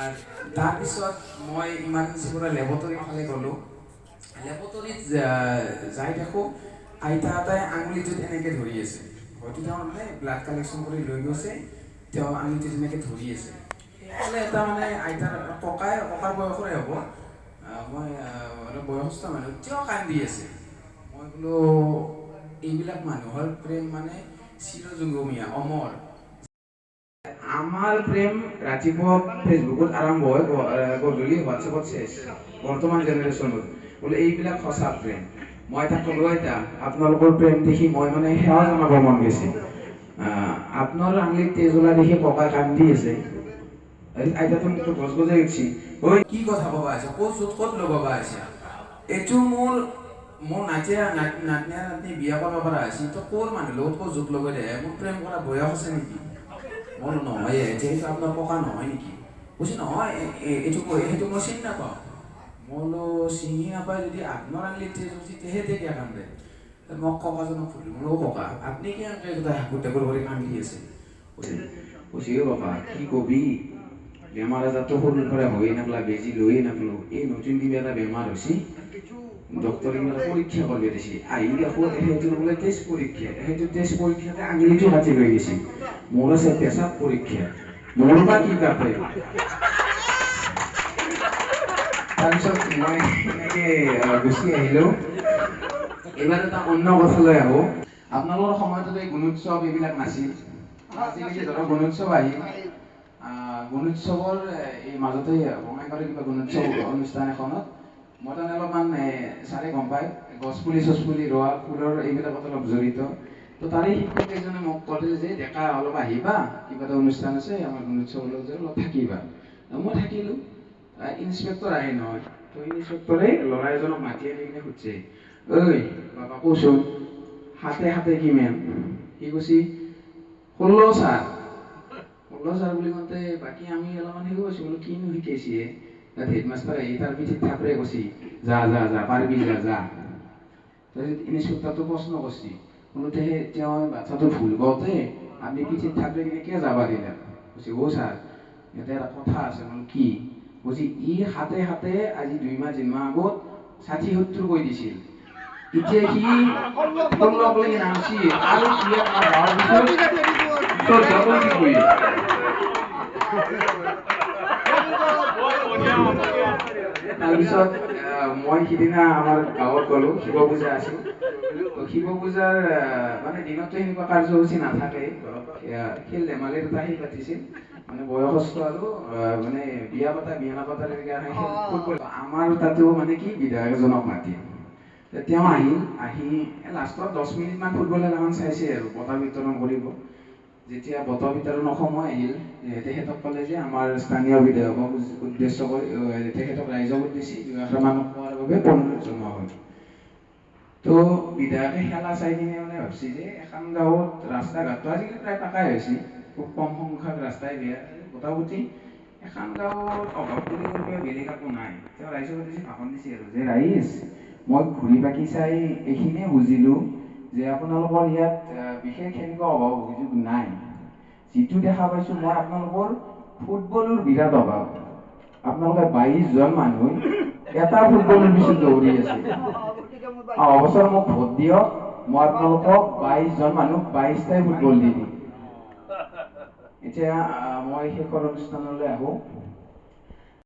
আৰু তাৰপিছত মই ইমাৰ্জেঞ্চিৰ পৰা লেবৰেটৰী ফালে গ'লোঁ। লেবৰেটৰীত যাই দেখোঁ আইতা এটাই আঙুলিটোত এনেকৈ ধৰি আছে। হয়তো তেওঁ মানে ব্লাড কালেকশ্যন কৰি লৈ গৈছে, তেওঁ আঙুলিটোত এনেকৈ ধৰি আছে। সেইফালে এটা মানে আইতাৰ ককাৰ বয়সৰে হ'ব, মই অলপ বয়সস্থ মানুহ, তেওঁ কান্দি আছে। মই বোলো এইবিলাক মানুহৰ প্ৰেম মানে চিৰযুগমীয়া, অমৰ। আমাৰ প্ৰেম ৰাতিপুৱা ফেচবুকত আৰম্ভ হয়, গধূলি হোৱাটছএপত শেষ। বৰ্তমান জেনেৰেশ্যনত বোলে এইবিলাক সঁচা প্ৰেম। মই তাক ক'লো, আইতা আপোনালোকৰ প্ৰেম দেখি মই মানে সেৱা জনাব মন গৈছে। আপোনাৰ আঙুলিত তেজ ওলা দেখি ককাই কান্দি আছে। আইতাটো মোকতো গছ গজাই উঠছি। ঐ কি কথা ক'বা আছে, ক'ত লগাবা আছে? এইটো মোৰ নাতিনীয়া নাতনি বিয়া কৰিব পৰা হৈছে, তো ক'ৰ মানুহ লগত ক'ত জোক লগাই দিয়ে? মোৰ প্ৰেম কৰা বয়স আছে নেকি? মই নহয়, যিহেতু আপোনাৰ ককা নহয় নেকি? কৈছে নহয়, সেইটো মই চিনি নাপাওঁ। মই বোলো চিনি নাপায় যদি আপোনাৰ আঙুলিত তেজ উঠি তেহেঁতে কিয় কান্দে? মোক ককাজনক সুধিলোঁ, বোলো ককা আপুনি কি এনেকৈ হাকুৰ টাকুৰ কৰি কান্দি আছে? কৈছে ককা কি কবি, বেমাৰ আজাৰটো সৰুৰ পৰা হৈয়ে নাপলা, বেজি লৈয়ে নাপলো। এই নতুন কিবা এটা বেমাৰ হৈছে, ডক্টৰে পৰীক্ষা কৰি দিছে। আহি দেখোঁ সেইটোৰ বোলে টেষ্ট পৰীক্ষা, সেইটো টেষ্ট পৰীক্ষাতে আঙুলিটো কাটি লৈ গৈছে। মোৰ আছে পেচাব পৰীক্ষা, মোৰ বা কি কাটে? তাৰপিছত মই এনেকৈ গুচি আহিলোঁ। এইবাৰ এটা অন্য কথালৈ আহোঁ। আপোনালোকৰ সময়তো এই গুণোৎসৱ এইবিলাক নাছিল। আজিকালি ধৰক গুণোৎসৱ আহিল। গুণোৎসৱৰ এই মাজতে বঙাইগাঁৱৰ কিবা গুণোৎসৱ অনুষ্ঠান এখনত মই তাৰমানে অলপমান ছাৰে গম পায়, গছপুলি চছপুলি ৰোৱা, ফুলৰ এইবিলাকত অলপ জড়িত। তো তাৰে শিক্ষক এজনে মোক ক'লে যে ডেকা অলপ আহিবা, কিবা এটা অনুষ্ঠান আছে আমাৰ গুণোৎসৱৰ লগত অলপ থাকিবা। মই থাকিলোঁ। ইনস্পেক্টৰ আহে নহয়, তো ইনস্পেক্টৰে ল'ৰা এজনক মাতি আনি কিনে সুধিছে, ঐ বাবা কচোন হাতে কিমান? সি কৈছে 16 ছাৰ। 16 ছাৰ বুলি কওঁতে বাকী আমি অলপমান হেৰি কৈছোঁ, বোলো কিনো শিকাইছে? তাত হেডমাষ্টাৰ আহি তাৰ পিঠিত থাপৰে কৈছে, যা পাৰিবি যা। তাৰপিছত ইনস্পেক্টৰটো প্ৰশ্ন কৰিছে, বোলো তেওঁ বাচ্ছাটো ভুল কওঁতে আপুনি পিঠিত থাপৰে কিনে কিয় যাবা দিলে? কৈছে ছাৰ ইয়াতে এটা কথা আছে। বোলো কি? কৈছে ই হাতে আজি 2 মাহ 3 মাহ আগত 60-70 কৈ দিছিল, এতিয়া সি 16 লৈকে নামছি আৰু তাৰপিছত মই সিদিনা আমাৰ গাঁৱত গ'লো, শিৱ পূজা আছিল। শিৱ পূজাৰ মানে দিনততো এনেকুৱা কাৰ্যসূচী নাথাকে, খেল ধেমালিৰ এটা সেই পাতিছিল, মানে বয়সস্থ আৰু মানে বিয়া নাপাতাৰ ফুটবল। আমাৰ তাতো মানে কি বিধায়ক এজনক মাতি তেওঁ আহি লাষ্টত 10 মিনিটমান ফুটবল খেলাখন চাইছে আৰু বঁটা বিতৰণ কৰিব। যেতিয়া বঁটা বিতৰণৰ সময় আহিল, তেখেতক ক'লে যে আমাৰ স্থানীয় বিধায়কক উদ্দেশ্য কৰি তেখেতক ৰাইজক উদ্দেশ্যি দুআষাৰমান কোৱাৰ বাবে অনুৰোধ জনোৱা হ'ল। তো বিধায়কে খেলা চাই কিনে মানে ভাবছি যে এখন গাঁৱত ৰাস্তা ঘাটটো আজিকালি প্ৰায় পাকাই হৈছে, খুব কম সংখ্যক ৰাস্তাই বেয়া, মোটামুটি এখন গাঁৱত অভাৱ বুলি কৰিব বেলেগ একো নাই। তেওঁ ৰাইজক উদ্দেশ্যি ভাষণ দিছে আৰু যে ৰাইজ, মই ঘূৰি পাকি চাই এইখিনিয়ে বুজিলোঁ যে আপোনালোকৰ ইয়াত বিশেষ এনেকুৱা অভাৱ অভিযোগ নাই। যিটো দেখা পাইছোঁ মই আপোনালোকৰ ফুটবলৰ বিৰাট অভাৱ। আপোনালোকে 22 জন মানুহ এটা ফুটবলৰ পিছত দৌৰি আছে। অহা বছৰ মোক ভোট দিয়ক, মই আপোনালোকক 22 জন মানুহ 22টাই ফুটবল দি দিম। এতিয়া মই শেষৰ অনুষ্ঠানলৈ আহোঁ।